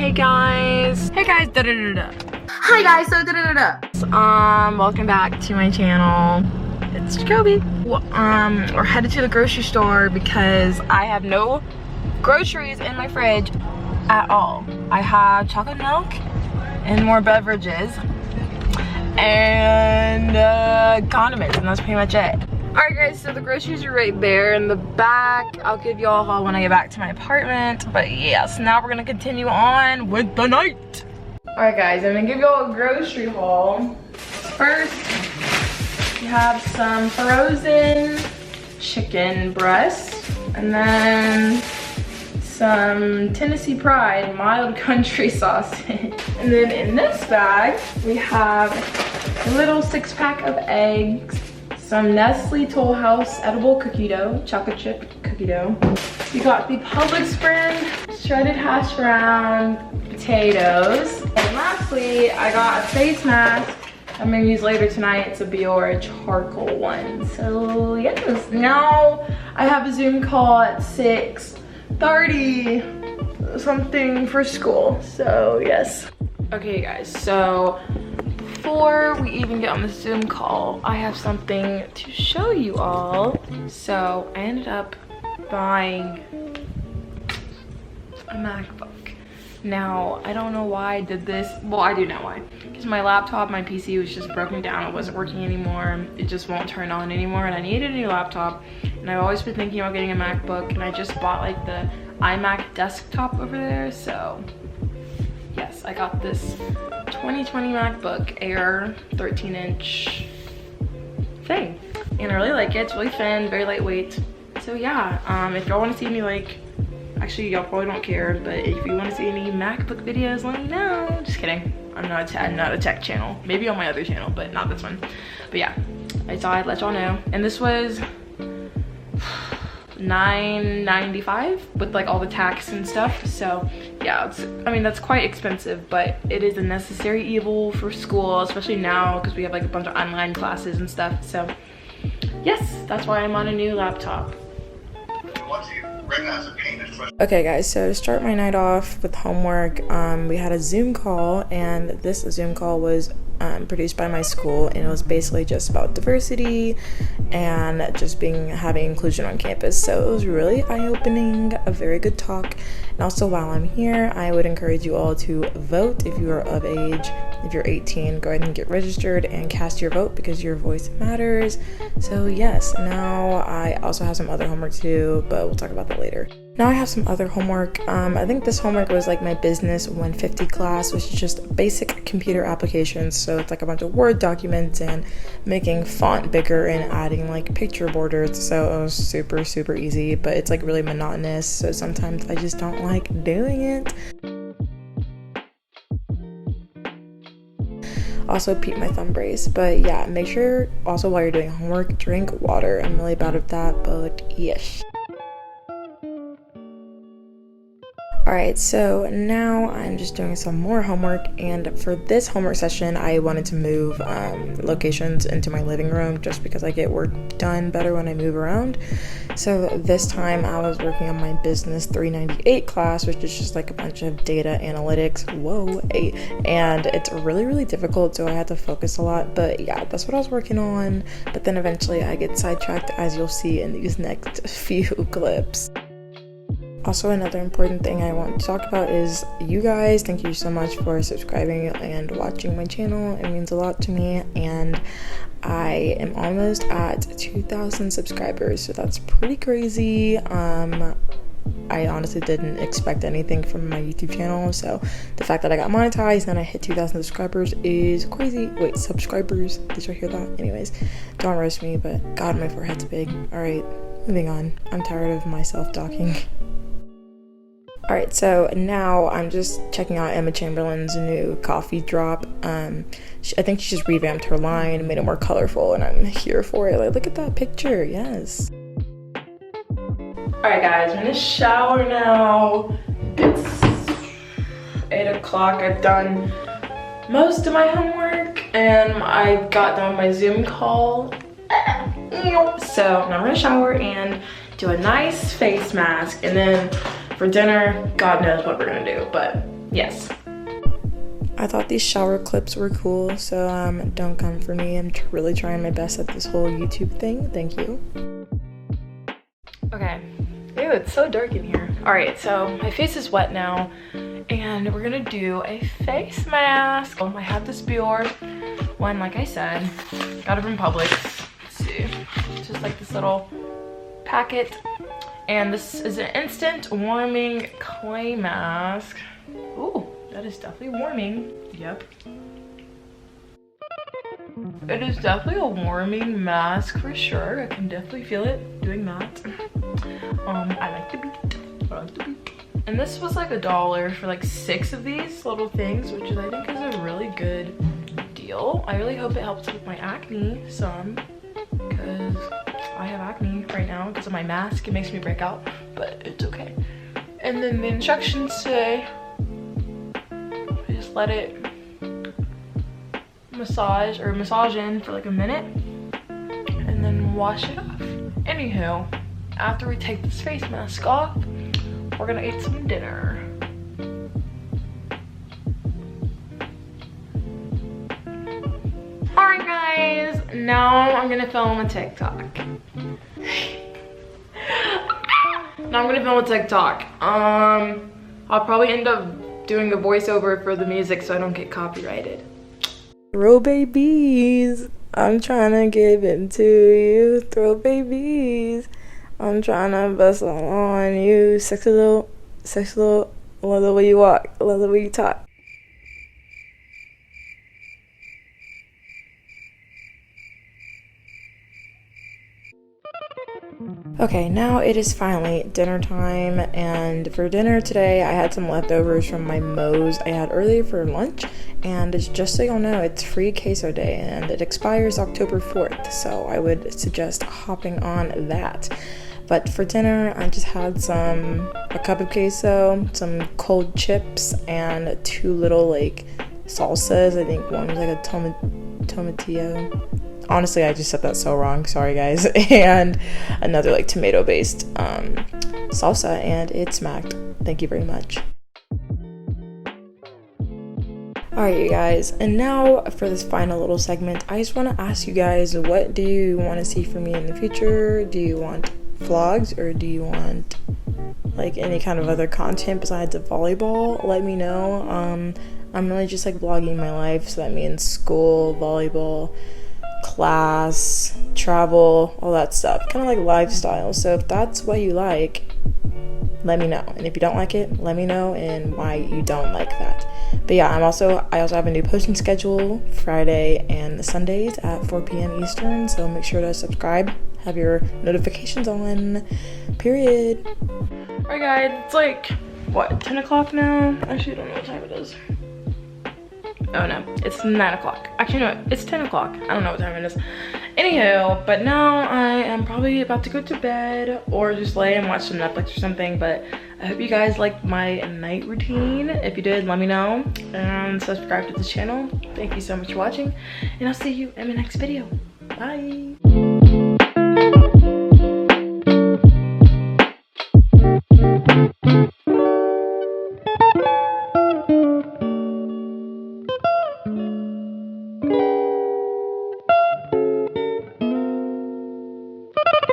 Hey guys, da da da da. Hi guys, so da da da da. Welcome back to my channel. It's Jacoby. We're headed to the grocery store because I have no groceries in my fridge at all. I have chocolate milk and more beverages and condiments, and that's pretty much it. Alright guys, so the groceries are right there in the back. I'll give you all a haul when I get back to my apartment. But yes, now we're gonna continue on with the night. Alright guys, I'm gonna give you all a grocery haul. First, we have some frozen chicken breasts, and then some Tennessee Pride mild country sausage. And then in this bag, we have a little 6-pack of eggs, some Nestle Toll House edible cookie dough, chocolate chip cookie dough. We got the Publix brand shredded hash brown potatoes. And lastly, I got a face mask I'm gonna use later tonight. It's a Biore charcoal one. So yes, now I have a Zoom call at 6:30 something for school, so yes. Okay guys, so before we even get on the Zoom call, I have something to show you all. So I ended up buying a MacBook. Now, I don't know why I did this. Well, I do know why. Because my laptop, my PC was just broken down. It wasn't working anymore. It just won't turn on anymore, and I needed a new laptop. And I've always been thinking about getting a MacBook, and I just bought like the iMac desktop over there. So yes, I got this 2020 MacBook Air 13-inch thing, and I really like it. It's really thin, very lightweight. So yeah, if y'all want to see me like, actually y'all probably don't care, but if you want to see any MacBook videos, let me know. Just kidding. I'm not a tech channel. Maybe on my other channel, but not this one. But yeah, I thought I'd let y'all know. And this was $9.95 with like all the tax and stuff. So yeah, I mean, that's quite expensive, but it is a necessary evil for school, especially now because we have like a bunch of online classes and stuff. So yes, that's why I'm on a new laptop. Okay guys, so to start my night off with homework, we had a Zoom call, and this Zoom call was produced by my school, and it was basically just about diversity and just having inclusion on campus. So it was really eye-opening, a very good talk. And also, while I'm here, I would encourage you all to vote if you are of age. If you're 18, go ahead and get registered and cast your vote because your voice matters. So yes, now I also have some other homework to do, but we'll talk about that later. Now I have some other homework. I think this homework was like my business 150 class, which is just basic computer applications. So it's like a bunch of Word documents and making font bigger and adding like picture borders. So it was super, super easy, but it's like really monotonous. So sometimes I just don't like doing it. Also peep my thumb brace. But yeah, make sure also while you're doing homework, drink water. I'm really bad at that, but yes. Alright, so now I'm just doing some more homework, and for this homework session I wanted to move locations into my living room just because I get work done better when I move around. So this time I was working on my business 398 class, which is just like a bunch of data analytics. And it's really, really difficult, so I had to focus a lot. But yeah, that's what I was working on. But then eventually I get sidetracked, as you'll see in these next few clips. Also, another important thing I want to talk about is you guys. Thank you so much for subscribing and watching my channel. It means a lot to me, and I am almost at 2,000 subscribers, so that's pretty crazy. I honestly didn't expect anything from my YouTube channel, so the fact that I got monetized and I hit 2,000 subscribers is crazy. Wait, subscribers? Did you hear that? Anyways, don't roast me, but God, my forehead's big. Alright, moving on. I'm tired of myself talking. Alright, so now I'm just checking out Emma Chamberlain's new coffee drop. I think she just revamped her line and made it more colorful, and I'm here for it. Like, look at that picture, yes. Alright guys, I'm gonna shower now. It's 8 o'clock. I've done most of my homework, and I got done my Zoom call. So now I'm gonna shower and do a nice face mask, and then for dinner, God knows what we're gonna do, but Yes. I thought these shower clips were cool, so don't come for me. I'm really trying my best at this whole YouTube thing. Thank you. Okay. Ew, it's so dark in here. All right, so my face is wet now, and we're gonna do a face mask. I have this Bior one, like I said, got it from Publix. Let's see, it's just like this little packet, and this is an instant warming clay mask. Ooh, that is definitely warming. Yep. It is definitely a warming mask for sure. I can definitely feel it doing that. I like the beat. And this was like $1 for like 6 of these little things, which I think is a really good deal. I really hope it helps with my acne some, because I have acne right now because of my mask. It makes me break out, but it's okay. And then the instructions say just let it massage in for like a minute and then wash it off. Anywho, after we take this face mask off, we're gonna eat some dinner. Alright guys, now I'm gonna film a TikTok. I'll probably end up doing the voiceover for the music so I don't get copyrighted. Throw babies, I'm trying to give it to you. Throw babies, I'm trying to bust on you. Sexy little, love the way you walk, love the way you talk. Okay, now it is finally dinner time, and for dinner today I had some leftovers from my Moe's I had earlier for lunch, and it's just so y'all know, it's free queso day and it expires October 4th, so I would suggest hopping on that. But for dinner I just had a cup of queso, some cold chips, and 2 little like salsas. I think one was like a tomatillo. Honestly, I just said that so wrong, sorry guys. And another like tomato based salsa, and it smacked. Thank you very much. Alright you guys, and now for this final little segment, I just want to ask you guys, what do you want to see from me in the future? Do you want vlogs, or do you want like any kind of other content besides a volleyball? Let me know. I'm really just like vlogging my life, so that means school, volleyball, class, travel, all that stuff, kind of like lifestyle. So if that's what you like, let me know, and if you don't like it, let me know and why you don't like that. But yeah, I also have a new posting schedule Friday and Sundays at 4 p.m. Eastern, so make sure to subscribe, have your notifications on, period. Alright guys, it's like what, 10 o'clock now? Actually, I don't know what time it is. Oh no, it's 9 o'clock. Actually no, it's 10 o'clock. I don't know what time it is. Anywho, but now I am probably about to go to bed or just lay and watch some Netflix or something. But I hope you guys liked my night routine. If you did, let me know and subscribe to the channel. Thank you so much for watching, and I'll see you in my next video. Bye.